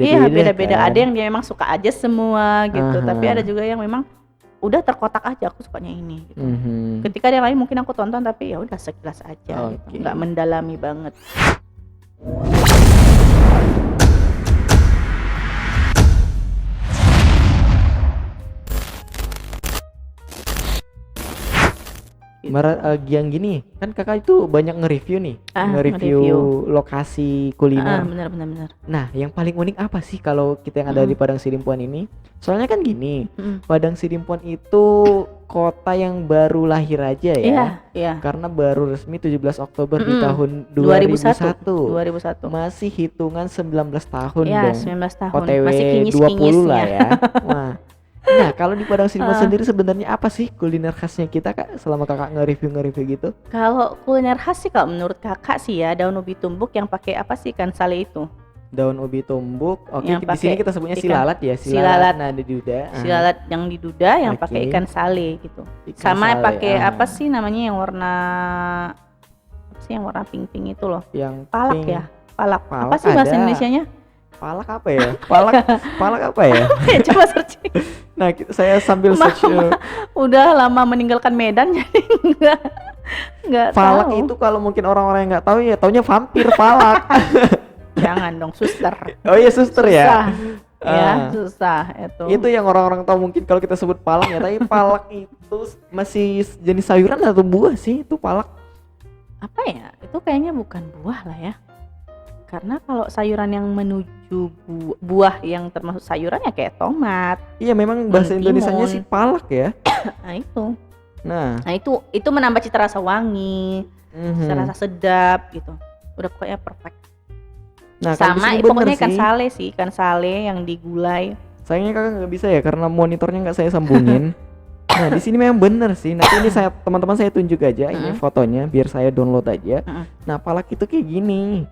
beda-beda. Iya, beda-beda. kan. Ada yang dia memang suka aja semua gitu, tapi Aha. ada juga yang memang udah terkotak aja aku sukanya ini gitu. Mhm. Ketika ada yang lain mungkin aku tonton tapi ya udah sekilas aja gitu, Oke. nggak mendalami banget. Gitu. Yang gini kan kakak itu banyak nge-review nih, nge-review nge-review. lokasi kuliner. Benar. Nah, yang paling unik apa sih kalau kita yang ada di Padang Sidimpuan ini? Soalnya kan gini, Padang Sidimpuan itu kota yang baru lahir aja ya. Iya. Karena baru resmi 17 Oktober di tahun 2001. 2001. Masih hitungan 19 tahun Iya, dong. 19 tahun. OTW Masih 20 lah kinyis-kinyisnya. ya. Wah. Nah, kalau di Padang Sidimpuan sendiri sebenarnya apa sih kuliner khasnya kita Kak selama kakak nge-review gitu? Kalau kuliner khas sih kalau menurut kakak sih ya, daun ubi tumbuk yang pakai apa sih ikan sale itu? Daun ubi tumbuk. Oke, Yang di sini pakai kita sebutnya ikan- silalat ya, silalat. Nah, di duda. Silalat yang di duda yang Oke. pakai ikan sale gitu. Ikan Sama sale, pakai apa sih namanya yang warna apa sih yang warna pink itu loh? Yang Palak pink. ya? Palak. Palak Apa sih bahasa ada. Indonesianya? Palak apa ya? Palak apa ya? Coba searching. Nah, saya sambil search Udah lama meninggalkan Medan jadi enggak palak tahu. itu kalau mungkin orang-orang yang nggak tahu ya taunya vampir palak. Jangan dong, suster. Oh iya, suster ya. Susah. Ya, Ah. susah itu. Itu yang orang-orang tahu mungkin kalau kita sebut palak ya, tapi palak itu masih jenis sayuran atau buah sih itu palak? Apa ya? Itu kayaknya bukan buah lah ya. Karena kalau sayuran yang menuju buah yang termasuk sayuran ya kayak tomat. Iya, memang bahasa timun. Indonesianya sih palak ya. Nah, itu. Nah, Nah, itu menambah cita rasa wangi, cita rasa sedap gitu. Udah pokoknya perfect. Nah, kalau di Sama sini bener pokoknya ikan sih. sale sih, ikan sale yang digulai. Sayangnya kakak nggak bisa ya karena monitornya nggak saya sambungin. Nah, di sini memang bener sih. Nanti ini teman-teman saya tunjuk aja ini fotonya biar saya download aja. Nah, palak itu kayak gini.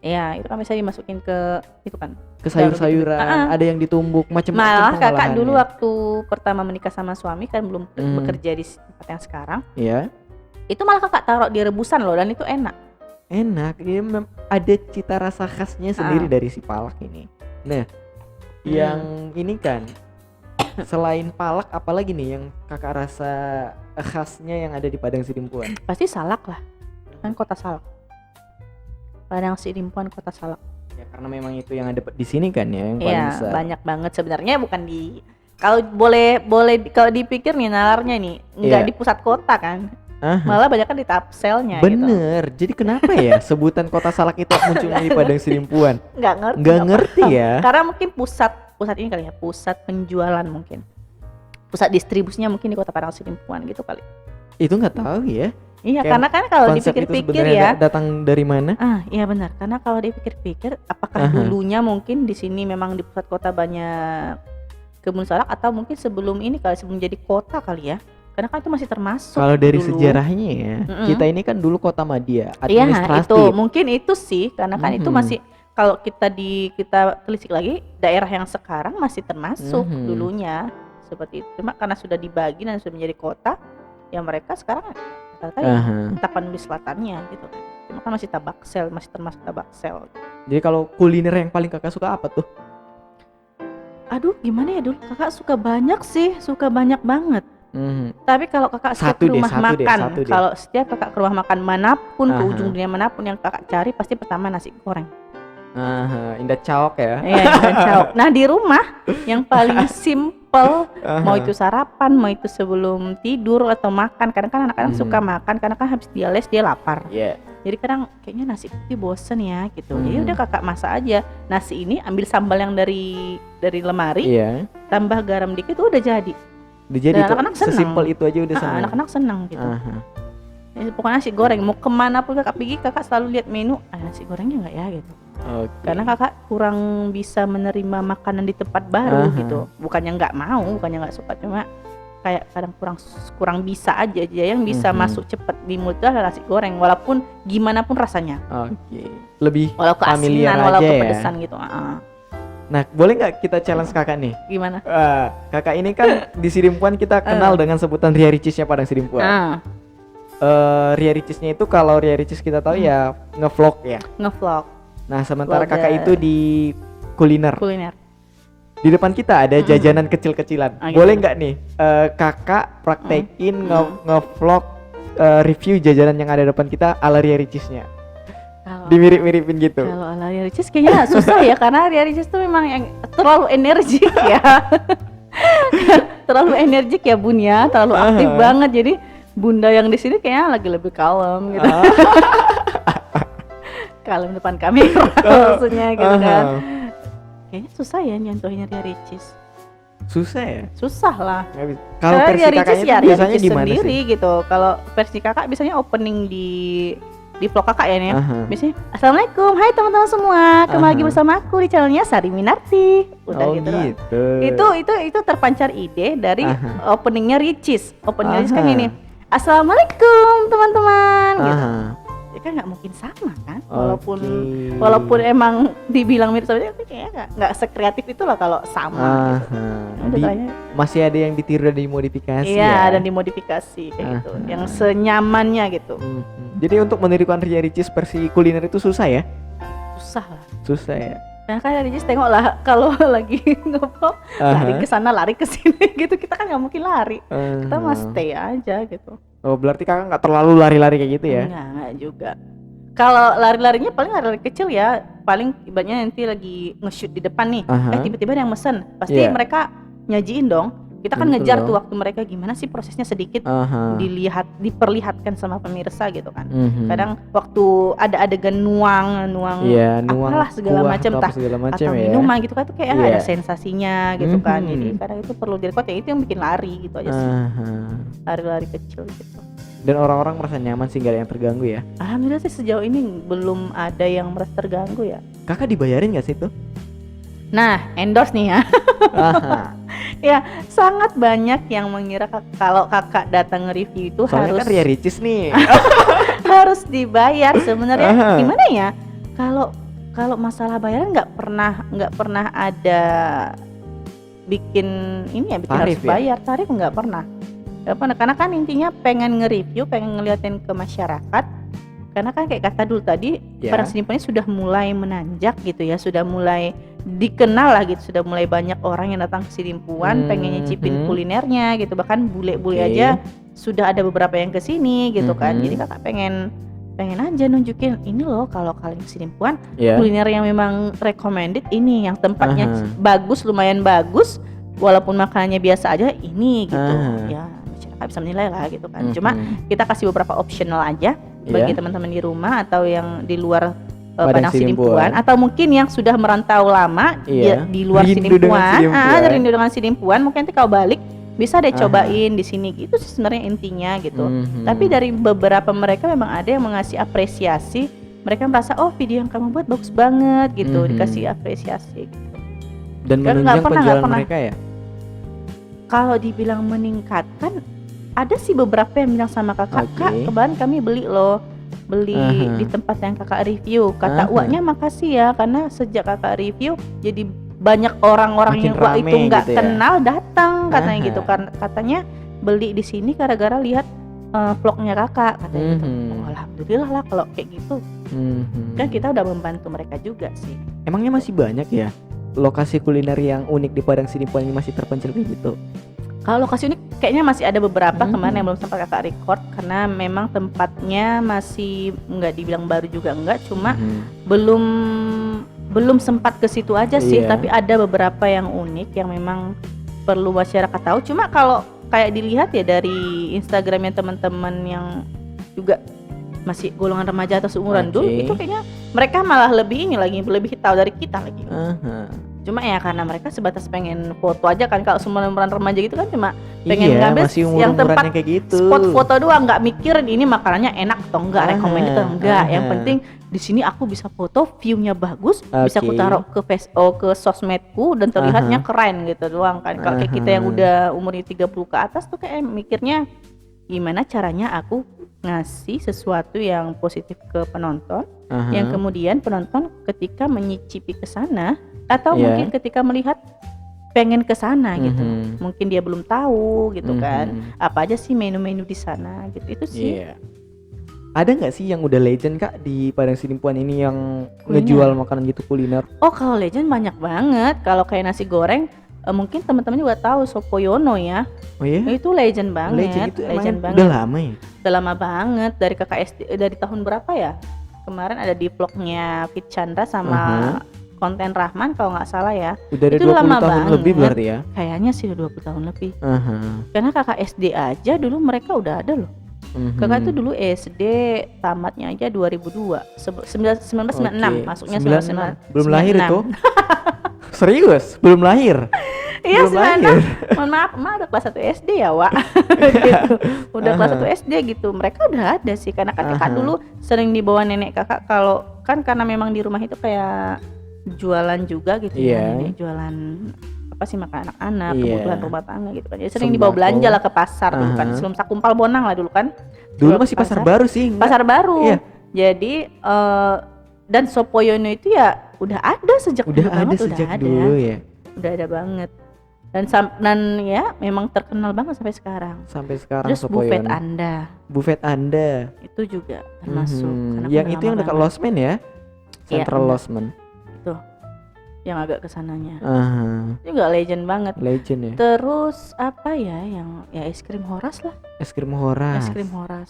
Ya, itu kan bisa dimasukin ke itu kan. Ke sayur-sayuran, ada yang ditumbuk macam-macam. Malah kakak pengolahannya. dulu waktu pertama menikah sama suami kan belum bekerja di tempat yang sekarang. Iya. Itu malah kakak taruh di rebusan loh dan itu enak. Enak, dia ada cita rasa khasnya sendiri dari si palak ini. Nah, yang ini kan selain palak apalagi nih yang kakak rasa khasnya yang ada di Padang Sidimpuan? Pasti salak lah. Kan kota salak. Padang Sidimpuan kota salak. Ya karena memang itu yang ada di sini kan ya yang paling Iya, besar. banyak banget sebenarnya bukan di kalau boleh kalau dipikir nih nalarnya nih enggak Iya. di pusat kota kan. Aha. Malah banyak kan di Tapselnya gitu. Bener. Jadi kenapa ya sebutan kota salak itu munculnya di Padang Sidimpuan? Nggak ngerti. Nggak ngerti paham. ya. Karena mungkin pusat ini kali ya, pusat penjualan mungkin. Pusat distribusinya mungkin di Kota Padang Sidimpuan gitu kali. Itu nggak tahu ya. Iya, Kayak karena kan kalau konsep itu dipikir-pikir sebenarnya ya. datang dari mana? Iya benar. Karena kalau dipikir-pikir apakah dulunya mungkin di sini memang di pusat kota banyak kebun salak atau mungkin sebelum ini kali sebelum jadi kota kali ya. Karena kan itu masih termasuk. Kalau dari dulu. sejarahnya ya, kita ini kan dulu kota Madia, Iya, administratif. itu mungkin itu sih karena kan itu masih kalau kita telisik lagi daerah yang sekarang masih termasuk dulunya seperti itu. Cuma karena sudah dibagi dan sudah menjadi kota, ya mereka sekarang Tapanuli Selatannya gitu kan. Cuma kan masih Tabaksel, masih termasuk Tabaksel. Jadi kalau kuliner yang paling kakak suka apa tuh? Aduh, gimana ya dulu kakak suka banyak banget. Tapi kalau kakak setiap Satu ke rumah deh, makan, satu deh. kalau setiap kakak ke rumah makan manapun, ke ujung dunia manapun yang kakak cari pasti pertama nasi goreng. Indah caok ya. Iya, dan caok. Nah di rumah yang paling simple, mau itu sarapan, mau itu sebelum tidur atau makan. Kadang kan anak-anak suka makan, karena kan habis dia les dia lapar. Iya. Jadi kadang kayaknya nasi putih bosen ya gitu. Jadi udah kakak masak aja nasi ini, ambil sambal yang dari lemari, Iya. tambah garam dikit udah jadi. Jadi Dan itu anak-anak senang. sesimpel itu aja udah senang. Anak-anak senang gitu. Jadi pokoknya nasi goreng, mau kemana pun kakak pergi, kakak selalu lihat menu, nasi gorengnya nggak ya gitu. Karena kakak kurang bisa menerima makanan di tempat baru gitu. Bukannya nggak mau, bukannya nggak suka, cuma kayak kadang kurang bisa aja yang bisa masuk cepet di mulut itu adalah nasi goreng, walaupun gimana pun rasanya. Lebih Walau familiar keasinan, walau aja ya. kepedesan gitu. Nah, boleh nggak kita challenge kakak nih? Gimana? Kakak ini kan di Sidimpuan kita kenal dengan sebutan Ria Ricisnya Padang Sidimpuan. Ria Ricisnya itu kalau Ria Ricis kita tahu ya ngevlog ya. Ngevlog. Nah, sementara Vlogger. kakak itu di kuliner. Di depan kita ada jajanan kecil-kecilan. Boleh nggak nih kakak praktekin nge-vlog review jajanan yang ada depan kita ala Ria Ricisnya? Dimirip-miripin gitu. Kalau ala Ria Ricis kayaknya susah ya, karena Ria Ricis tuh memang yang terlalu energik ya. Terlalu energik ya Bun ya, terlalu aktif banget. Jadi Bunda yang di sini kayaknya lagi lebih kalem gitu. Kalem depan kamera maksudnya gitu kan. Kayaknya susah ya nyentuhin Ria Ricis. Susah ya? Susah lah. Kalau versi kakaknya ya, biasanya gimana sendiri sih? gitu. Kalau versi kakak biasanya opening di vlog kakak ya nih. Biasanya Assalamualaikum, hai teman-teman semua, kembali lagi bersama aku di channelnya Sari Minarti. Udah gitu. Itu terpancar ide dari openingnya Ricis. Openingnya Ricis kan gini. Assalamualaikum teman-teman. Gitu. Ya kan nggak mungkin sama kan, walaupun emang dibilang mirip sama dia, tapi kayaknya nggak sekreatif itulah kalau sama. Gitu. Masih ada yang ditiru dan dimodifikasi. Iya, dan dimodifikasi kayak gitu, yang senyamannya gitu. Jadi untuk menirukan Ria Ricis versi kuliner itu susah ya? Susah lah. Susah ya. Nah kan Ricis tengok lah kalau lagi nge-vlog lari ke sana lari ke sini gitu, kita kan nggak mungkin lari, kita mah stay aja gitu. Oh berarti kakak nggak terlalu lari-lari kayak gitu ya? Enggak juga. Kalau lari-larinya paling lari kecil ya, paling ibaratnya nanti lagi nge-shoot di depan nih, tiba-tiba ada yang mesen, pasti mereka nyajiin dong. Kita kan ngejar tuh waktu mereka gimana sih prosesnya sedikit diperlihatkan sama pemirsa gitu kan. Kadang waktu ada adegan nuang apalah segala macam atau minuman gitu kan, tuh kayak ada sensasinya gitu kan. Jadi kadang itu perlu direkod, ya itu yang bikin lari gitu aja sih. Lari-lari kecil gitu. Dan orang-orang merasa nyaman sih, gak ada yang terganggu ya? Alhamdulillah sih sejauh ini belum ada yang merasa terganggu ya. Kakak dibayarin gak sih tuh? Nah, endorse nih ya. Ya, sangat banyak yang mengira kalau kakak datang nge-review itu soalnya harus kan Ria Ricis nih. harus dibayar sebenarnya. Gimana ya? Kalau masalah bayaran nggak pernah ada bikin ini ya, bikin tarif harus bayar. Tarif nggak pernah. Karena kan intinya pengen nge-review, pengen ngeliatin ke masyarakat. Karena kan kayak kata dulu tadi, Padang Sidimpuan ini sudah mulai menanjak gitu ya, sudah mulai dikenal lah gitu, sudah mulai banyak orang yang datang ke Sidimpuan pengen nyicipin kulinernya gitu, bahkan bule-bule aja sudah ada beberapa yang kesini gitu kan. Jadi kakak pengen aja nunjukin ini loh, kalau kalian ke Sidimpuan kuliner yang memang recommended ini, yang tempatnya bagus, lumayan bagus, walaupun makanannya biasa aja ini gitu ya, masyarakat bisa menilai lah gitu kan. Cuma kita kasih beberapa optional aja bagi teman-teman di rumah atau yang di luar Padang Sidimpuan, atau mungkin yang sudah merantau lama di luar Sidimpuan, rindu dengan Sidimpuan, mungkin nanti kalau balik bisa deh cobain di sini gitu sih sebenarnya intinya gitu. Tapi dari beberapa mereka memang ada yang mengasih apresiasi, mereka merasa oh video yang kamu buat bagus banget gitu, dikasih apresiasi gitu. Dan menunjang penjualan mereka ya? Kalau dibilang meningkatkan, ada sih beberapa yang bilang sama kakak, Kak kemarin kami beli di tempat yang kakak review, kata uaknya makasih ya, karena sejak kakak review jadi banyak orang-orang yang uak itu nggak gitu kenal datang katanya gitu, katanya beli di sini gara-gara lihat vlognya kakak katanya gitu. Oh, alhamdulillah lah kalau kayak gitu. Kan kita udah membantu mereka juga sih. Emangnya masih banyak ya lokasi kuliner yang unik di Padang Sidimpuan ini, masih terpencil kayak gitu? Kalau lokasi unik kayaknya masih ada beberapa kemarin yang belum sempat kakak record, karena memang tempatnya masih nggak dibilang baru juga enggak, cuma belum sempat ke situ aja sih. Tapi ada beberapa yang unik yang memang perlu masyarakat tahu. Cuma kalau kayak dilihat ya dari Instagramnya teman-teman yang juga masih golongan remaja atau seumuran dulu, itu kayaknya mereka malah lebih tahu dari kita lagi. Cuma ya karena mereka sebatas pengen foto aja kan, kalau seumuran remaja gitu kan cuma pengen ngambil yang tempat kayak gitu, spot foto doang, nggak mikir ini makanannya enak atau enggak, recommended atau enggak. Yang penting di sini aku bisa foto, view-nya bagus, bisa aku taruh ke sosmedku dan terlihatnya keren gitu doang kan. Kalau kayak kita yang udah umurnya 30 ke atas tuh kayak mikirnya gimana caranya aku ngasih sesuatu yang positif ke penonton, yang kemudian penonton ketika menyicipi ke sana atau mungkin ketika melihat pengen ke sana gitu, mungkin dia belum tahu gitu kan apa aja sih menu-menu di sana gitu. Itu sih Ada nggak sih yang udah legend Kak di Padang Sidimpuan ini yang Kuliner. ngejual makanan gitu kuliner? Oh, kalau legend banyak banget. Kalau kayak nasi goreng, mungkin teman-teman juga tahu Sopoyono ya. Oh ya? Itu legend banget. Legend itu legend emang banget. udah lama ya? Udah lama banget dari kakak SD, dari tahun berapa ya? Kemarin ada di vlognya Fit Chandra sama konten Rahman kalau nggak salah ya. Udah ada Itu 20 lama tahun banget. lebih berarti ya? Kayaknya sih udah 20 tahun lebih. Aha. Karena kakak SD aja dulu mereka udah ada loh. Kakak itu dulu SD tamatnya aja 2002. 1996 masuknya 96. Belum lahir 96. itu? Serius? Belum lahir? Iya, Belum lahir? 96. Mohon maaf, emak udah kelas 1 SD ya, Wak. Gitu. Udah kelas 1 SD gitu. Mereka udah ada sih karena kakak dulu sering dibawa nenek kakak kalau kan karena memang di rumah itu kayak jualan juga gitu ya. Nenek jualan apa sih makan anak-anak, kebutuhan rumah tangga gitu kan. Jadi sering dibawa belanja lah ke pasar dulu kan. Sebelum Sakumpal Bonang lah dulu kan. Dulu masih pasar baru sih. Pasar baru. Iya. Jadi dan Sopoyono itu ya udah ada sejak udah dulu ada banget, sejak udah dulu ada. ya. Udah ada banget. Dan ya memang terkenal banget sampai sekarang. Sampai sekarang Terus Sopoyono. Buffet Anda Itu juga termasuk. Karena yang udah itu yang lama dekat banget. Losmen ya? Central benar. Losmen. Itu yang agak kesananya. Aha. Itu juga legend banget. Legend ya. Terus apa ya yang ya es krim Horas lah. Es krim Horas. Es krim Horas.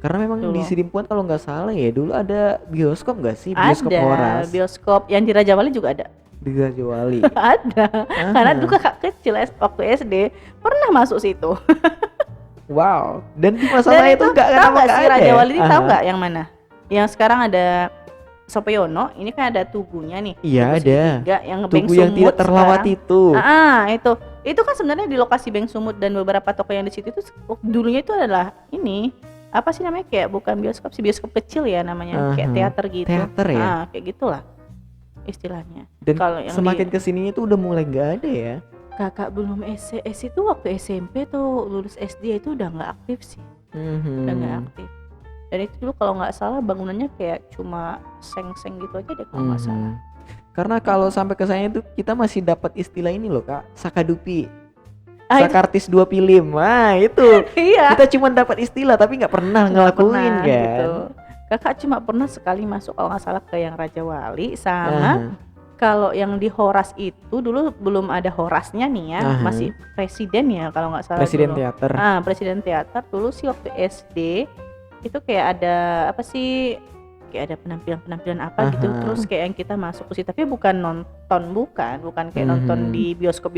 Karena memang Dulu. di Sidimpuan kalau nggak salah ya dulu ada bioskop nggak sih? Bioskop Ada Horas. bioskop yang di Raja Wali juga ada. Di Raja Wali. Ada. Karena dulu kakak kecil waktu SD pernah masuk situ. Wow. Dan di masalah itu nggak tahu kenapa nggak nggak sih ada. Raja ya? Wali ini tahu Aha. nggak yang mana? Yang sekarang ada Sopoyono, ini kan ada tugunya nih. Iya, Tugu ada. segitiga yang Beng Tugu yang tidak Sumut terlawat sekarang. itu. Itu kan sebenarnya di lokasi Beng Sumut dan beberapa toko yang di situ itu dulunya itu adalah ini apa sih namanya kayak bukan bioskop sih, bioskop kecil ya namanya, kayak teater gitu. Teater ya? Kayak gitulah istilahnya. Dan Kalau yang semakin kesininya tuh udah mulai nggak ada ya. kakak belum SS itu waktu SMP tuh lulus SD itu udah nggak aktif sih. Udah nggak aktif. Dan itu dulu kalau nggak salah bangunannya kayak cuma seng-seng gitu aja deh kalau nggak salah. Karena kalau sampai ke saya itu kita masih dapat istilah ini loh Kak, Sakadupi. Itu- Sakartis 2 film. Wah, itu. Iya. Kita cuma dapat istilah tapi nggak pernah ngelakuin kan. Gitu. Kakak cuma pernah sekali masuk kalau nggak salah ke yang Raja Wali sama kalau yang di Horas itu dulu belum ada Horasnya nih ya, masih presiden ya kalau nggak salah. Presiden dulu. teater. Presiden teater dulu sih waktu SD itu kayak ada apa sih, kayak ada penampilan apa gitu, terus kayak yang kita masuk ke situ tapi bukan nonton, bukan kayak nonton di bioskop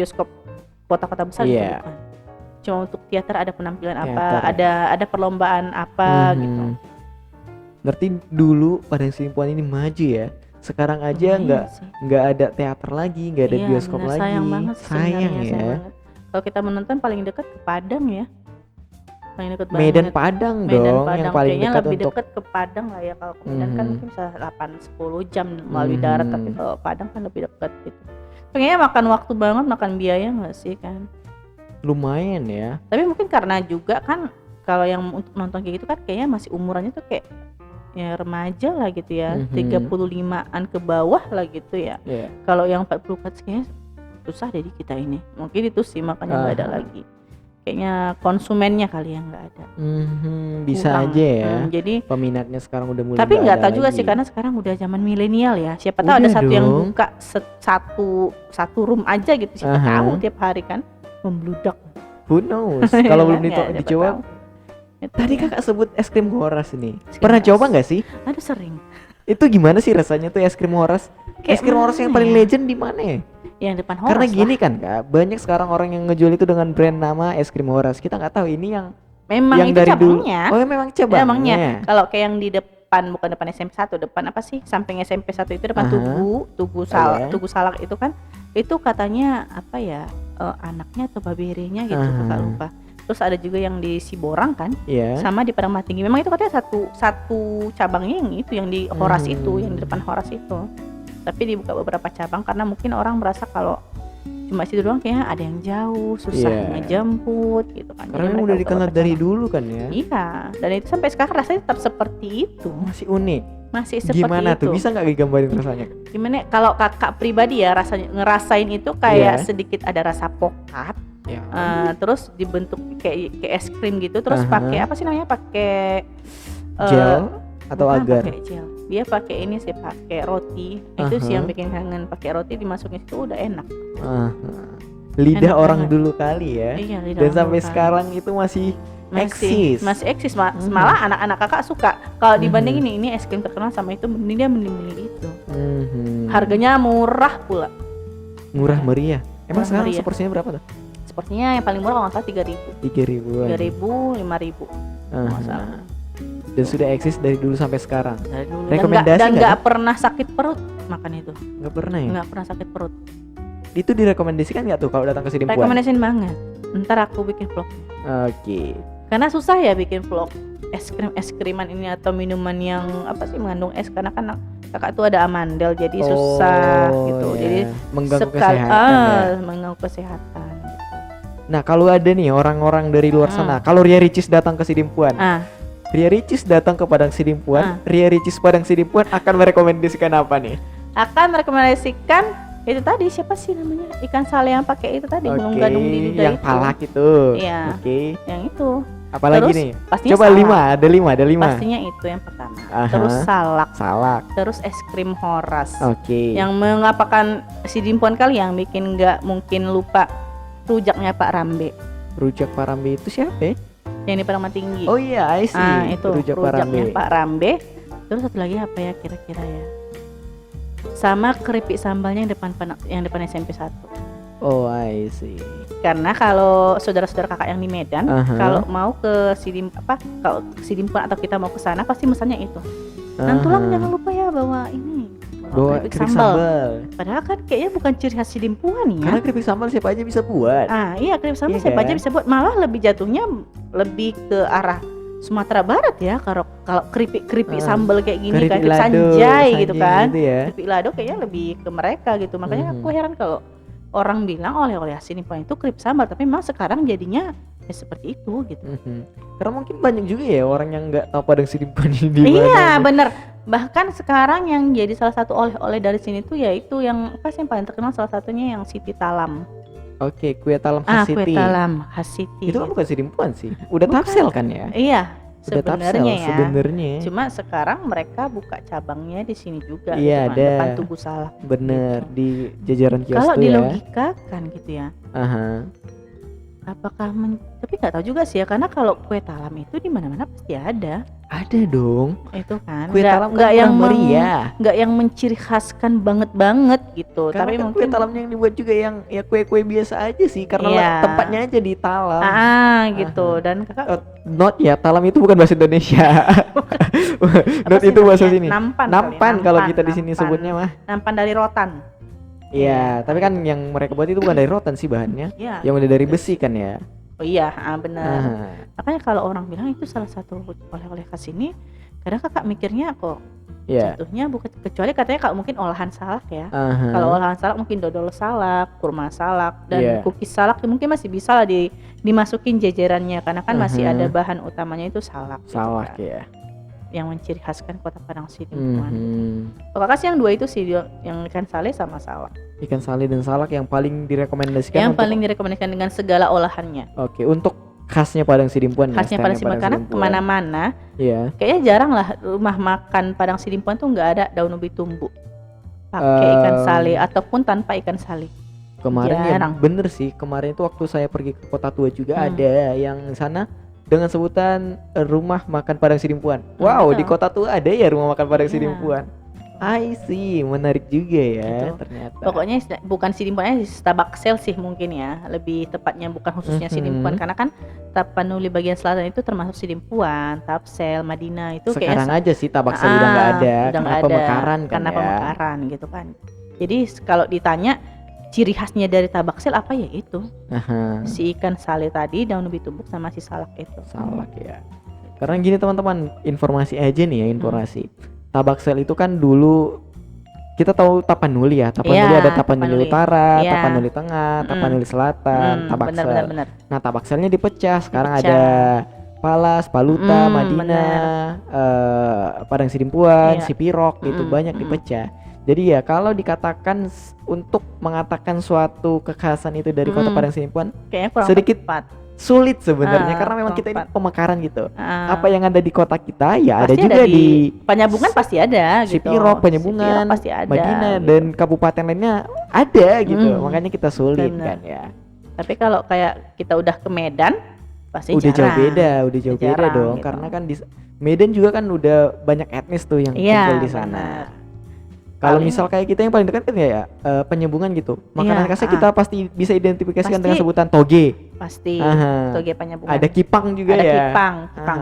kota-kota besar gitu, bukan. Cuma untuk teater ada penampilan apa, ada perlombaan apa gitu. Berarti dulu Padang Sidimpuan ini maju ya. Sekarang aja nggak ada teater lagi, nggak ada bioskop bener, lagi. Sayang banget Sayang ya. sayang banget. Kalau kita menonton paling dekat ke Padang ya. Paling dekat Medan banget. Padang Medan dong Padang yang paling kayaknya dekat lebih untuk dekat ke Padang lah ya. Kalau ke Medan kan mungkin bisa 8-10 jam melalui darat, tapi kalau Padang kan lebih dekat gitu. Kayaknya makan waktu banget, makan biaya nggak sih kan? lumayan ya. Tapi mungkin karena juga kan kalau yang untuk nonton kayak gitu kan kayaknya masih umurannya tuh kayak ya remaja lah gitu ya, 35-an ke bawah lah gitu ya. Kalau yang 40 ke atas kayaknya susah deh di kita ini. Mungkin itu sih makanya nggak ada lagi. Kayaknya konsumennya kali yang nggak ada. Bisa Kurang. aja ya. Jadi peminatnya sekarang udah mulai. tapi nggak ada tahu juga lagi. sih karena sekarang udah zaman milenial ya. Siapa tahu ada Udah satu yang dong. buka satu room aja gitu. Siapa tahu tiap hari kan membludak. Who knows? Kalau belum Ya, siapa dicoba. tahu. Itu Tadi ya. kakak sebut es krim Horas nih. Es krim Pernah Horas. coba nggak sih? Aduh sering. Itu gimana sih rasanya tuh es krim Horas? Es krim Horas yang paling legend di mana ya? Yang depan Horas. Karena gini kan kak, banyak sekarang orang yang ngejual itu dengan brand nama es krim Horas. Kita nggak tahu ini yang memang yang itu dari cabangnya. dulu. Oh ya memang cabangnya. Emangnya kalau kayak yang di depan, bukan depan SMP 1, depan apa sih? Samping SMP 1 itu depan Tugu Salak itu kan. Itu katanya apa ya? Anaknya atau baberinya gitu, kakak lupa. Terus ada juga yang di Siborang kan, sama di Padang Matinggi. Memang itu katanya satu cabangnya yang itu, yang di Horas itu, yang di depan Horas itu. Tapi dibuka beberapa cabang karena mungkin orang merasa kalau cuma situ doang kayaknya ada yang jauh, susah ngejemput gitu kan. Karena memang udah dikenal dari dulu kan ya. Iya, dan itu sampai sekarang rasanya tetap seperti itu. Masih unik. Masih seperti Gimana itu. tuh? Bisa nggak digambarin rasanya? Gimana kalau kakak pribadi ya rasanya ngerasain itu kayak sedikit ada rasa pokat. Terus dibentuk kayak es krim gitu, terus pakai apa sih namanya, pakai Gel atau Bukan agar? pakai gel. Dia pakai ini sih, pakai roti. Itu sih yang bikin kangen, pakai roti dimasukin itu udah enak. Lidah Enak orang banget. dulu kali ya. Iya, lidah Dan orang sampai dulu kali. sekarang itu masih eksis. Masih eksis. Malah anak-anak kakak suka. Kalau dibanding ini es krim terkenal sama itu, mending dia mending itu. Harganya murah pula. Murah meriah. Emang Murah sekarang meriah. seporsinya berapa tuh? Sepertinya yang paling murah kalau nggak salah 3.000. 3.000-an. 3.000, 5.000. Nggak salah. Dan sudah eksis dari dulu sampai sekarang. Dari dulu. Rekomendasi Dan nggak nggak pernah sakit perut makan itu. Nggak pernah ya? Nggak pernah sakit perut. Itu direkomendasikan nggak tuh kalau datang ke Sidimpuan? Rekomendasiin banget. Ntar aku bikin vlog. Oke. Karena susah ya bikin vlog es kriman ini atau minuman yang apa sih mengandung es, karena kan kakak tuh ada amandel jadi susah gitu. Ya. Jadi mengganggu kesehatan ya. mengganggu kesehatan. Nah, kalau ada nih orang-orang dari luar sana, kalau Ria Ricis datang ke Sidimpuan, Ria Ricis datang ke Padang Sidimpuan, Ria Ricis Padang Sidimpuan akan merekomendasikan apa nih? Akan merekomendasikan itu tadi, siapa sih namanya, ikan sale yang pakai itu tadi, gulung-gadung di lidah yang itu. palak itu. Iya. Yang itu. Apalagi Terus, nih? pastinya Coba salak. ada lima. Pastinya itu yang pertama. Terus salak. Terus es krim horas. Yang mengapakan Sidimpuan kali yang bikin nggak mungkin lupa rujaknya Pak Rambe. Rujak Pak Rambe itu siapa ya? Yang di Padang Tinggi. Oh iya, I see. Itu rujaknya Pak Rambe. Terus satu lagi apa ya kira-kira ya? Sama keripik sambalnya yang depan SMP 1. Oh, I see. Karena kalau saudara-saudara kakak yang di Medan, kalau mau ke kalau ke Sidimpuan atau kita mau ke sana pasti mesannya itu. Dan tulang jangan lupa ya bawa ini. Bawa keripik sambal. Padahal kan kayaknya bukan ciri khas Sidimpuan ya. Karena keripik sambal siapa aja bisa buat. Iya, keripik sambal siapa aja bisa buat. Malah lebih jatuhnya lebih ke arah Sumatera Barat ya, kalau keripik sambal kayak gini, kan keripik sanjay gitu kan gitu ya. Keripik lado kayaknya lebih ke mereka gitu. Makanya aku heran kalau orang bilang oleh-oleh Sidimpuan itu keripik sambal, tapi memang sekarang jadinya ya seperti itu gitu. Karena mungkin banyak juga ya orang yang nggak tahu Padang Sidimpuan ini di mana. Iya bener, bahkan sekarang yang jadi salah satu oleh-oleh dari sini tuh yaitu yang apa sih yang paling terkenal, salah satunya yang Siti Talam. Oke, kue talam khas Siti. Kue talam khas Siti. Itu kan bukan Sidimpuan sih, udah Tapsel kan ya? Iya, sebenarnya ya. Sebenarnya. Cuma sekarang mereka buka cabangnya di sini juga. Iya, gitu, ada. Depan Tugu Salak. Bener, gitu. di jajaran kios Kalau tuh ya. di logika kan gitu ya. Apakah tapi nggak tahu juga sih ya, karena kalau kue talam itu di mana-mana pasti ada. Ada dong. Itu kan. Kue talam kan yang meriah. Nggak yang menciri khaskan banget gitu. Karena tapi kan mungkin kue talamnya yang dibuat juga yang ya kue-kue biasa aja sih, karena tempatnya aja di talam. Gitu. Dan kakak not ya, talam itu bukan bahasa Indonesia. Not itu bahasa sini. Nampan kalau kita di sini sebutnya mah. Nampan dari rotan. Iya, tapi kan yang mereka buat itu bukan dari rotan sih bahannya. Iya. Yang udah dari besi kan ya. Oh iya, benar. Makanya kalau orang bilang itu salah satu oleh-oleh khas ini, kadang kakak mikirnya kok jatuhnya bukan, kecuali katanya kalau mungkin olahan salak ya. Kalau olahan salak mungkin dodol salak, kurma salak, dan cookies salak mungkin masih bisa lah dimasukin jajarannya, karena kan masih ada bahan utamanya itu salak. Salak gitu kan. Ya. Yang menciri khaskan Kota Padang Sidimpuan. Kakak sih yang dua itu sih, yang ikan sale sama salak. Ikan sale dan salak yang paling direkomendasikan. Yang paling direkomendasikan dengan segala olahannya. Oke, untuk khasnya Padang Sidimpuan. Khasnya Padang Sidimpuan karena kemana-mana. Iya. Kayaknya jarang lah rumah makan Padang Sidimpuan tuh nggak ada daun ubi tumbuk pakai ikan sale ataupun tanpa ikan sale. Kemarin jarang. Ya bener sih, kemarin itu waktu saya pergi ke Kota Tua juga ada yang sana dengan sebutan rumah makan Padang Sidimpuan. Wow, di Kota Tua ada ya rumah makan Padang Sidimpuan. I see, menarik juga ya gitu. Ternyata. Pokoknya bukan Sidimpuan, Tabaksel sih mungkin ya, lebih tepatnya bukan khususnya Sidimpuan, karena kan Tapanuli bagian selatan itu termasuk Sidimpuan, Tapsel, Madinah itu sekarang aja sih Tabaksel udah nggak ada, karena pemekaran kan karena pemekaran gitu kan. Jadi kalau ditanya ciri khasnya dari Tabaksel apa ya itu? Si ikan sale tadi, daun ubi tumbuk sama si salak itu. Salak ya. Karena gini teman-teman, informasi aja nih ya, informasi. Tabaksel itu kan dulu kita tahu Tapanuli ya. Tapanuli ada Tapanuli Utara, Tapanuli Tengah, Tapanuli Selatan, Tabaksel. Benar. Nah, Tabakselnya dipecah. Sekarang ada Palas, Paluta, Madinah, Padang Sidimpuan, Sipirok gitu, banyak dipecah. Jadi ya kalau dikatakan untuk mengatakan suatu kekhasan itu dari Kota Padang Sidimpuan kayaknya kurang sedikit tepat. sulit sebenarnya karena memang kita ini tempat. pemekaran gitu. Apa yang ada di kota kita ya ada Pasti juga di Penyambungan pasti ada gitu. Sipirok, Penyambungan, Sipirok pasti ada, Madinah gitu. dan kabupaten lainnya ada gitu. Makanya kita sulit Bener. kan ya. Tapi kalau kayak kita udah ke Medan pasti Udah jauh jarang. beda Jarang, dong gitu. karena kan di Medan juga kan udah banyak etnis tuh yang Iya, kumpul di sana. bener. Kalau Paling- misal kayak kita yang paling dekat kan ya Penyambungan gitu. Makanan Iya, khasnya kita pasti bisa identifikasikan dengan Pasti. sebutan toge. Pasti Aha. toge Penyambungan. Ada kipang juga Ada ya. kipang. Aha.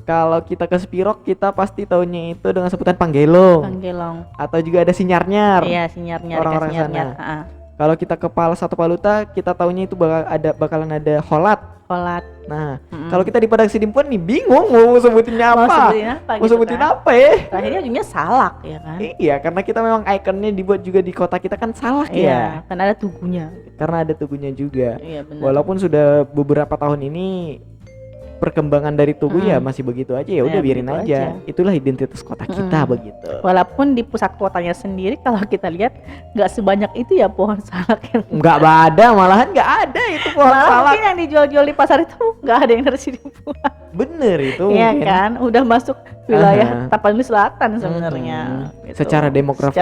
Kalau kita ke Spirok kita pasti taunya itu dengan sebutan panggelong Panggelong. atau juga ada sinyarnyar. Iya, sinyarnya Orang-orang sinyarnya. sana. Kalau kita ke Palas atau Paluta kita taunya itu bakalan ada holat. Kolat. Nah, kalau kita di Padang Sidimpuan nih bingung mau sebutinnya Mau apa. sebutin apa Mau gitu sebutin kan. apa ya? Terakhirnya ujungnya salak ya kan. Iya, karena kita memang ikonnya dibuat juga di kota kita kan salak ya. Iya, kan ada tugunya. Karena ada tubuhnya juga. Iya benar. Walaupun sudah beberapa tahun ini perkembangan dari tubuh ya masih begitu aja ya udah Ya, biarin begitu aja. aja. Itulah identitas kota kita begitu. Walaupun di pusat kotanya sendiri kalau kita lihat nggak sebanyak itu ya pohon salak yang Nggak ada, malahan nggak ada itu pohon malah salak. mungkin yang dijual-jual di pasar itu nggak ada yang dari sini buat. Bener itu Iya mungkin. kan, udah masuk wilayah Aha. Tapanuli Selatan sebenarnya. Gitu. Secara demografi,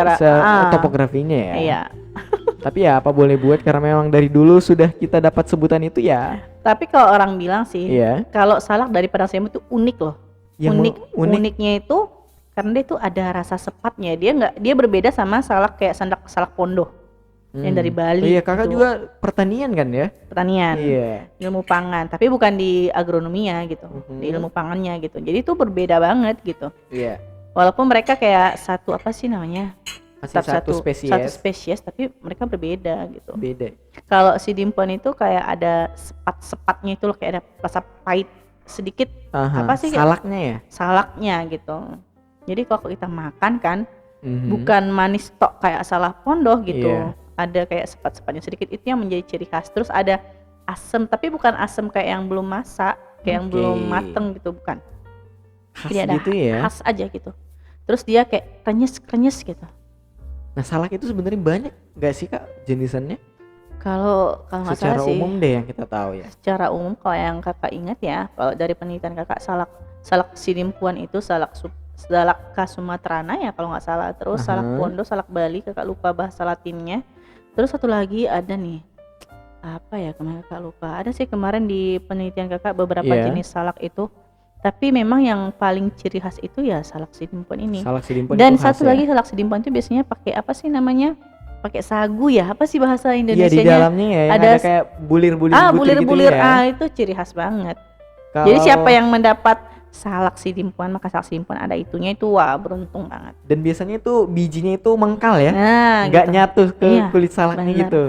topografinya ya. Iya. Tapi ya apa boleh buat karena memang dari dulu sudah kita dapat sebutan itu ya. Tapi kalau orang bilang sih, Iya. kalau salak dari Padang Sidimpuan itu unik loh. Yang unik. Uniknya itu karena dia tuh ada rasa sepatnya. Dia berbeda sama salak kayak salak Pondo yang dari Bali. Iya, kakak gitu. juga pertanian kan ya? Pertanian. Iya. Ilmu pangan, tapi bukan di agronominya gitu, di ilmu pangannya gitu. Jadi itu berbeda banget gitu. Iya. Walaupun mereka kayak satu apa sih namanya? Masih Tetap satu spesies. satu spesies, tapi mereka berbeda gitu. Beda. Kalau Sidimpuan itu kayak ada sepat-sepatnya itu loh, kayak ada rasa pahit sedikit Aha, apa sih? salaknya ya? Salaknya gitu. Jadi kalau kita makan kan Mhm. bukan manis tok kayak salah pondoh gitu. Iya. Ada kayak sepat-sepatnya sedikit, itu yang menjadi ciri khas. Terus ada asam, tapi bukan asam kayak yang belum masak, kayak yang Oke. belum mateng gitu, bukan. Khas Jadi ada gitu ya. khas aja gitu. Terus dia kayak krenyes gitu. Nah, salak itu sebenarnya banyak nggak sih kak jenisannya? Kalau nggak Secara salah sih, umum deh yang kita tahu ya. secara umum kalau yang kakak ingat ya, kalau dari penelitian kakak, salak Sidimpuan itu salak Kasumatrana ya kalau nggak salah. Terus salak Aha. Pondo, salak Bali, kakak lupa bahasa latinnya. Terus satu lagi ada nih, apa ya kemarin kakak lupa. Ada sih kemarin di penelitian kakak beberapa Iya. jenis salak itu. Tapi memang yang paling ciri khas itu ya salak Sidimpuan ini. Salak Sidimpuan Dan itu khas satu ya? lagi salak Sidimpuan itu biasanya pakai apa sih namanya? Pakai sagu ya? Apa sih bahasa Iya, di Indonesianya? dalamnya ya yang ada ada kayak bulir-bulir bulir-bulir. gitu ya. Itu ciri khas banget. Kalau- Jadi siapa yang mendapat salak Sidimpuan, maka salak Sidimpuan ada itunya itu wah beruntung banget. Dan biasanya itu bijinya itu mengkal ya, Nah, nggak gitu. nyatu ke Iya, kulit salaknya benar. gitu.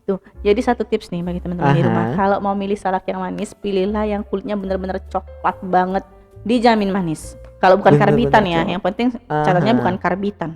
Tuh. Jadi satu tips nih bagi teman-teman di Aha. rumah, kalau mau milih salak yang manis, pilihlah yang kulitnya benar-benar coklat banget, dijamin manis. Kalau bukan Bener-bener karbitan ya, coklat. yang penting Aha. catanya bukan karbitan.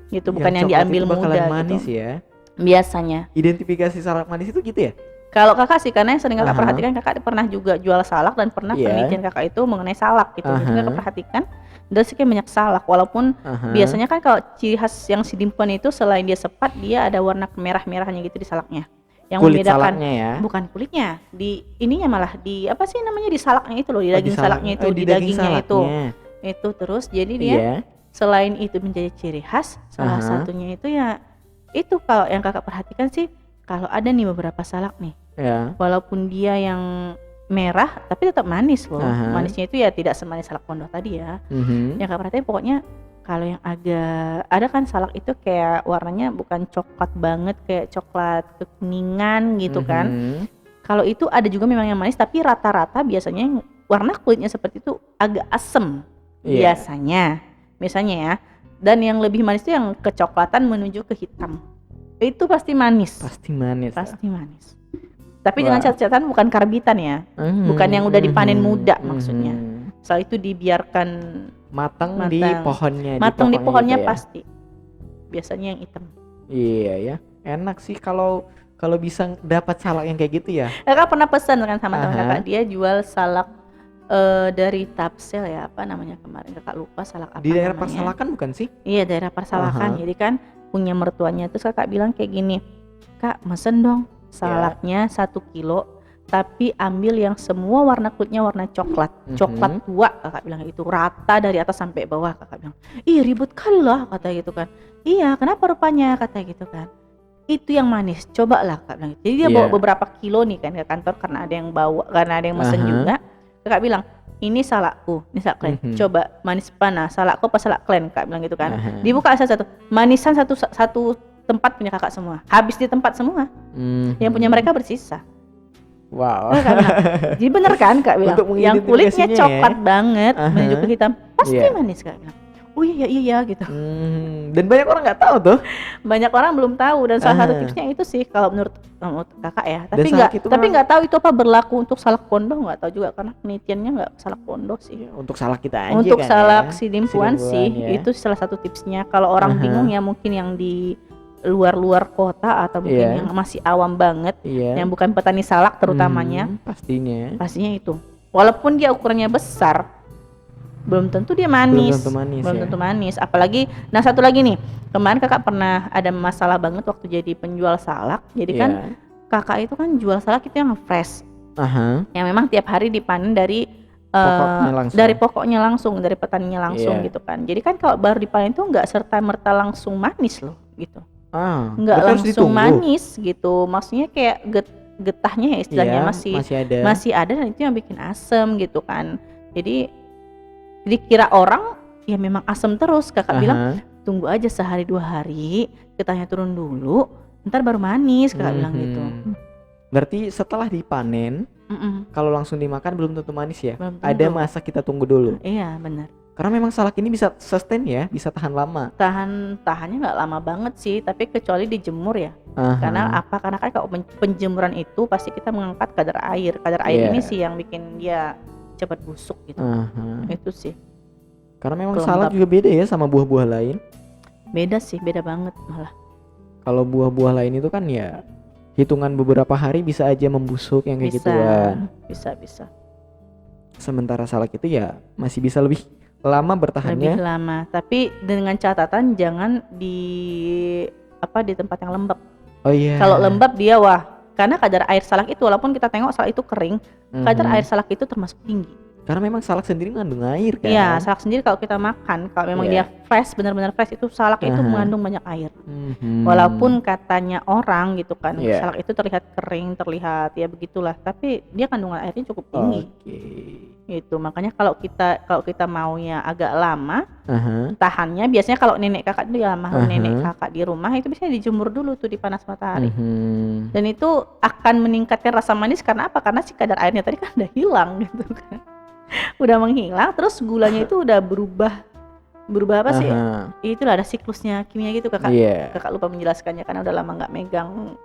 Gitu, bukan yang coklat diambil itu bakalan muda manis gitu. ya. Biasanya. Identifikasi salak manis itu gitu ya? Kalau kakak sih, karena yang sering kakak Aha. perhatikan, kakak pernah juga jual salak dan pernah Iya. penelitian kakak itu mengenai salak gitu. Jadi Aha. kakak perhatikan, dan sekian banyak salak. Walaupun Aha. biasanya kan kalau ciri khas yang Sidimpuan itu selain dia sepat, dia ada warna kemerah-merahnya gitu di salaknya. Yang Kulit membedakan salaknya ya. bukan kulitnya, di ininya malah di apa sih namanya, di salaknya itu loh, di Oh, daging salaknya itu, oh, di daging dagingnya itu. salaknya. Itu terus jadi dia Iya. selain itu menjadi ciri khas, salah Aha. satunya itu ya itu kalau yang kakak perhatikan sih, kalau ada nih beberapa salak nih, Ya. walaupun dia yang merah tapi tetap manis loh. Aha. Manisnya itu ya tidak semanis salak pondok tadi ya. Mhm. Yang kakak perhatiin pokoknya kalau yang agak ada kan salak itu kayak warnanya bukan coklat banget, kayak coklat kekuningan gitu kan. Mhm. Kalau itu ada juga memang yang manis, tapi rata-rata biasanya yang warna kulitnya seperti itu agak asem Iya. biasanya ya. Dan yang lebih manis itu yang kecoklatan menuju ke hitam. Itu pasti manis. Pasti manis. Pasti manis. Tapi Wah. dengan catatan bukan karbitan ya. bukan yang udah dipanen muda maksudnya. Setelah itu dibiarkan Matang di Matang. pohonnya. matang di pohonnya gitu ya. pasti. Biasanya yang hitam. Iya ya. Enak sih kalau bisa dapat salak yang kayak gitu ya. Kakak pernah pesan kan sama teman Aha. kakak, dia jual salak dari Tapsel ya, apa namanya kemarin kakak lupa salak apa Di daerah namanya. Persalakan bukan sih? Iya, daerah Persalakan. Aha. Jadi kan punya mertuanya, terus kakak bilang kayak gini, Kak mesen dong salaknya 1 kilo tapi ambil yang semua warna kulitnya warna coklat, coklat tua, kakak bilang itu rata dari atas sampai bawah. Kakak bilang, ih ribut kali lah, kata gitu kan. Iya, kenapa rupanya, kata gitu kan. Itu yang manis, cobalah, kakak bilang. Jadi dia bawa beberapa kilo nih kan ke kantor karena ada yang bawa, karena ada yang mesen juga. Kakak bilang, ini salakku, ini salak kalian. Coba manis mana, salakku apa salak kalian, kakak bilang gitu kan. Dibuka satu-satu, manisan satu tempat punya kakak semua, habis di tempat semua. Yang punya mereka bersisa. Wow. Jadi bener kan kak bilang, yang kulitnya coklat banget menuju ke hitam pasti manis, kak bilang. Oh iya gitu. Dan banyak orang nggak tahu tuh. Banyak orang belum tahu, dan salah satu tipsnya itu sih kalau menurut kakak ya. Tapi nggak tahu itu apa berlaku untuk salak pondok, nggak tahu juga karena penelitiannya nggak salak pondok sih. Untuk salak kita aja. Untuk kan salak ya? sidimpuan sih itu salah satu tipsnya. Kalau orang bingung ya mungkin yang di luar kota atau mungkin yang masih awam banget, yang bukan petani salak terutamanya, pastinya itu. Walaupun dia ukurannya besar, belum tentu dia manis. Belum tentu manis. Apalagi, nah satu lagi nih, kemarin kakak pernah ada masalah banget waktu jadi penjual salak. Jadi kan kakak itu kan jual salak itu yang fresh, yang memang tiap hari dipanen dari pokoknya langsung, dari petaninya langsung gitu kan. Jadi kan kalau baru dipanen itu nggak serta merta langsung manis loh gitu. Nggak langsung manis gitu, maksudnya kayak getahnya ya istilahnya masih ada dan itu yang bikin asem gitu kan. Jadi dikira orang ya memang asem terus. Kakak bilang tunggu aja sehari 2 hari getahnya turun dulu, ntar baru manis, kakak bilang gitu. Berarti setelah dipanen kalau langsung dimakan belum tentu manis ya, ada masa kita tunggu dulu. Iya benar. Karena memang salak ini bisa sustain ya, bisa tahan lama. Tahannya nggak lama banget sih, tapi kecuali dijemur ya. Karena apa? Karena kan kalau penjemuran itu pasti kita mengangkat kadar air. Kadar air ini sih yang bikin dia cepat busuk gitu. Itu sih. Karena memang salak juga beda ya sama buah-buah lain. Beda sih, beda banget malah. Kalau buah-buah lain itu kan ya hitungan beberapa hari bisa aja membusuk yang kayak gituan. Bisa. Sementara salak itu ya masih bisa lebih lama bertahannya. Lebih lama, tapi dengan catatan jangan di tempat yang lembab. Oh iya. Kalau lembab dia karena kadar air salak itu walaupun kita tengok salak itu kering, kadar air salak itu termasuk tinggi. Karena memang salak sendiri mengandung air kan. Iya, salak sendiri kalau kita makan, kalau memang dia fresh, benar-benar fresh, itu salak itu mengandung banyak air. Walaupun katanya orang gitu kan, salak itu terlihat kering, terlihat ya begitulah, tapi dia kandungan airnya cukup tinggi. Gitu. Makanya kalau kita maunya agak lama, tahannya biasanya kalau nenek kakak itu ya nenek kakak di rumah itu biasanya dijemur dulu tuh di panas matahari. Dan itu akan meningkatkan rasa manis karena apa? Karena si kadar airnya tadi kan udah hilang gitu kan. Udah menghilang, terus gulanya itu udah berubah apa sih? Itulah ada siklusnya kimia gitu kakak. Kakak lupa menjelaskannya karena udah lama nggak megang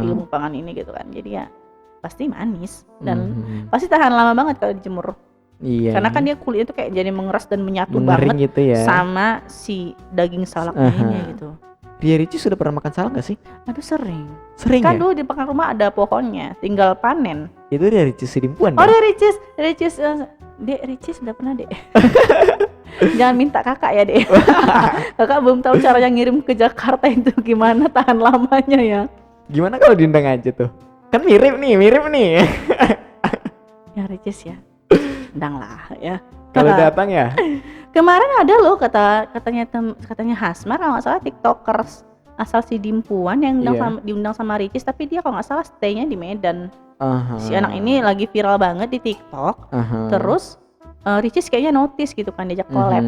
ilmu pangan ini gitu kan. Jadi ya pasti manis dan pasti tahan lama banget kalau dijemur. Karena kan dia kulitnya tuh kayak jadi mengeras dan menyatu banget gitu ya, sama si daging salak ini gitu. Ria Ricis sudah pernah makan salak gak sih? Aduh sering ya? Kan dulu di belakang rumah ada pohonnya, tinggal panen. Itu Ria Ricis sidimpuan. Oh Ria Ricis Dek Ricis udah pernah dek. Jangan minta kakak ya dek. Kakak belum tahu caranya ngirim ke Jakarta itu gimana tahan lamanya ya. Gimana kalau diundang aja tuh? Kan mirip nih. Ya Ricis ya, undang lah ya. Kalau datang ya. Kemarin ada loh katanya Hasmar kalau nggak salah tiktokers asal Sidimpuan yang diundang sama Ricis, tapi dia kalau nggak salah stay-nya di Medan. Si anak ini lagi viral banget di TikTok. Terus Ricis kayaknya notice gitu kan, diajak collab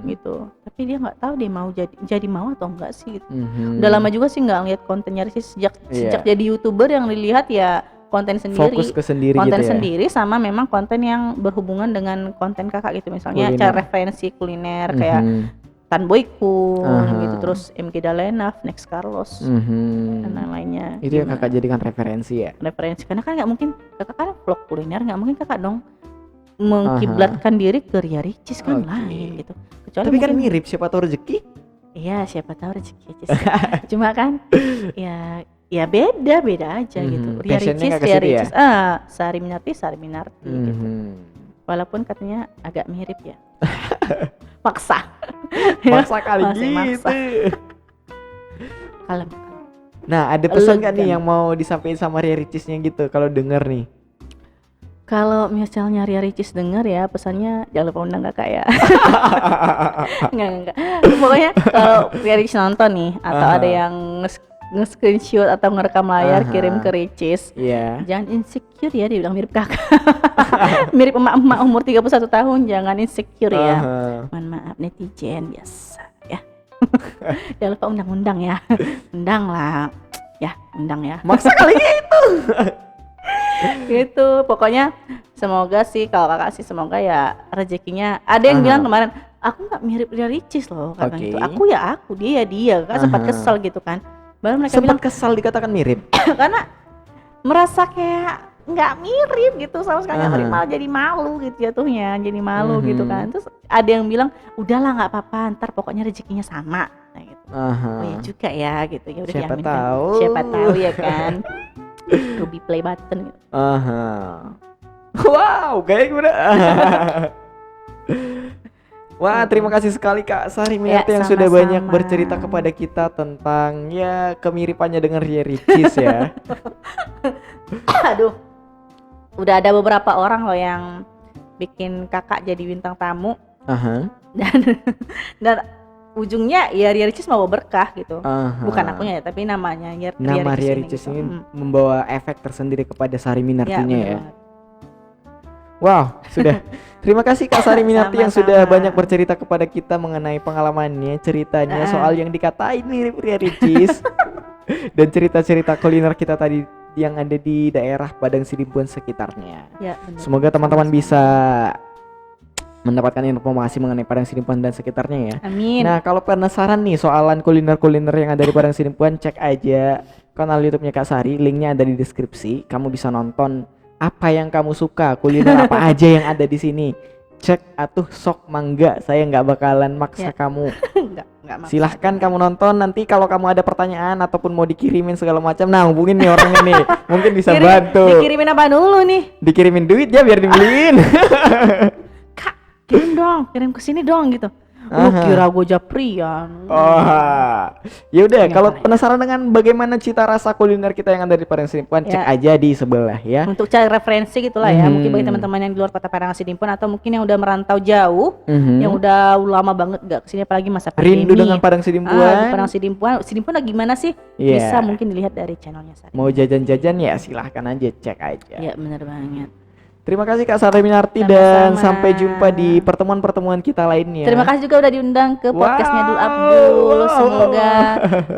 gitu. Tapi dia nggak tahu dia mau jadi mau atau enggak sih gitu. Udah lama juga sih nggak ngeliat kontennya Ricis sejak jadi YouTuber yang dilihat ya konten sendiri, fokus ke sendiri konten gitu ya? Sendiri sama memang konten yang berhubungan dengan konten kakak gitu, misalnya cara referensi kuliner kayak Tan Boyku gitu, terus MG Dalena, Next Carlos dan lain-lainnya. Itu yang kakak jadikan referensi ya? Referensi, karena kan nggak mungkin kakak kan vlog kuliner, nggak mungkin kakak dong mengkiblatkan diri ke Ria Ricis kan lain gitu. Kecuali tapi kan mirip, siapa tahu rezeki. Iya, siapa tahu rezeki aja. Cuma kan ya beda aja gitu. Ria Ricis, Sari Minarti gitu. Walaupun katanya agak mirip ya. Maksa kali gitu. Kalem. Nah, ada pesan kan nih yang mau disampaikan sama Ria Ricisnya gitu kalau denger nih? Kalau misalnya Ria Ricis denger ya, pesannya jangan lupa undang kakak ya. Enggak. Pokoknya kalau Ria Ricis nonton nih, atau ada yang nge-screenshot atau ngerekam layar kirim ke Ricis, jangan insecure ya, dia bilang mirip kakak. Mirip emak-emak umur 31 tahun, jangan insecure ya. Mohon maaf netizen biasa ya. Jangan lupa undang-undang ya. Undang lah. Ya, undang ya. Maksa kali itu. Gitu, pokoknya semoga sih kalau kakak sih semoga ya rezekinya. Ada yang bilang kemarin, aku nggak mirip Ria Ricis loh, karena itu aku ya aku, dia ya dia, kakak sempat kesel gitu kan. Baru mereka bilang kesal dikatakan mirip. karena merasa kayak nggak mirip gitu sama sekali, nggak mirip, malah jadi malu gitu jatuhnya, jadi malu gitu kan. Terus ada yang bilang udahlah nggak apa-apa, ntar pokoknya rezekinya sama. Nah, gitu. Oh ya juga ya gitu, ya udah siapa diaminkan. tahu. Siapa tahu ya kan. Ruby play button gitu. Wow, kayak gimana? Wah, terima kasih sekali Kak Sari Minarti yang sudah banyak bercerita kepada kita tentang ya kemiripannya dengan Ria Ricis ya. Aduh. Udah ada beberapa orang loh yang bikin kakak jadi bintang tamu. Dan ujungnya ya Ria Ricis mau berkah gitu. Bukan akunya ya, tapi namanya nama Ria Ricis ini membawa efek tersendiri kepada Sari Minartinya ya. Wow, sudah. Terima kasih Kak Sari Minarti yang sudah banyak bercerita kepada kita mengenai pengalamannya, ceritanya soal yang dikatain mirip Ria Ricis. Dan cerita-cerita kuliner kita tadi yang ada di daerah Padang Sidimpuan sekitarnya. Ya, semoga teman-teman bisa mendapatkan informasi mengenai Padang Sidimpuan dan sekitarnya ya. Amin. Nah, kalau penasaran nih soalan kuliner-kuliner yang ada di Padang Sidimpuan, cek aja kanal YouTube-nya Kak Sari, linknya ada di deskripsi. Kamu bisa nonton apa yang kamu suka, kuliner apa aja yang ada di sini. Cek atuh sok mangga, saya nggak bakalan maksa kamu. Nggak maksa. Silahkan kamu nonton, nanti kalau kamu ada pertanyaan ataupun mau dikirimin segala macam, nah hubungin nih orangnya nih, mungkin bisa bantu. Dikirimin apa dulu nih? Dikirimin duit ya biar dibeliin. Kak, kirim dong, kirim ke sini dong gitu. Lu kira gue Japrian. Ya udah, kalau penasaran dengan bagaimana cita rasa kuliner kita yang ada di Padang Sidimpuan, cek aja di sebelah ya. Untuk cari referensi gitulah ya. Mungkin bagi teman-teman yang di luar kota Padang Sidimpuan atau mungkin yang udah merantau jauh, yang udah lama banget gak kesini apalagi masa pandemi. Rindu dengan Padang Sidimpuan. Padang Sidimpuan lagi gimana sih? Bisa mungkin dilihat dari channelnya Sari. Mau jajan-jajan ya silahkan aja cek aja. Ya benar banget. Terima kasih Kak Sari Minarti dan sampai jumpa di pertemuan-pertemuan kita lainnya. Terima kasnya juga udah diundang ke podcastnya Dul Abdul. Semoga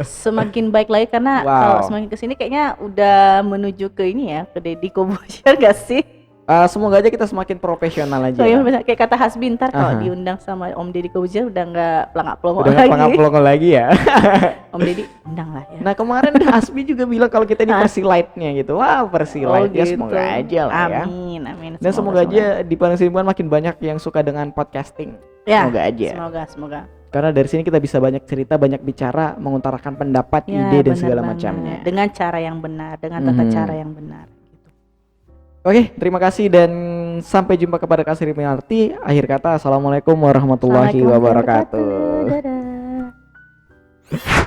semakin baik lagi karena kalau semakin kesini kayaknya udah menuju ke ini ya, ke Deddy Kobusier gak sih? Semoga aja kita semakin profesional aja. Kayak kata Hasbi ntar kalau diundang sama Om Deddy Kobusier udah nggak pelangak-pelongo lagi. Udah nggak pelangak-pelongo lagi ya. Om Deddy undang lah ya. Nah kemarin Hasbi juga bilang kalau kita di Persilite-nya gitu. Wah Persilite ya semoga aja lah ya. Amin. Dan semoga aja di Padang Sidimpuan makin banyak yang suka dengan podcasting. Ya, semoga aja. Semoga. Karena dari sini kita bisa banyak cerita, banyak bicara, mengutarakan pendapat, ide dan segala macamnya. Dengan cara yang benar, dengan tata cara yang benar. Oke, terima kasih dan sampai jumpa kepada Kak Sari Minarti. Akhir kata, assalamualaikum warahmatullahi wabarakatuh. Dadah.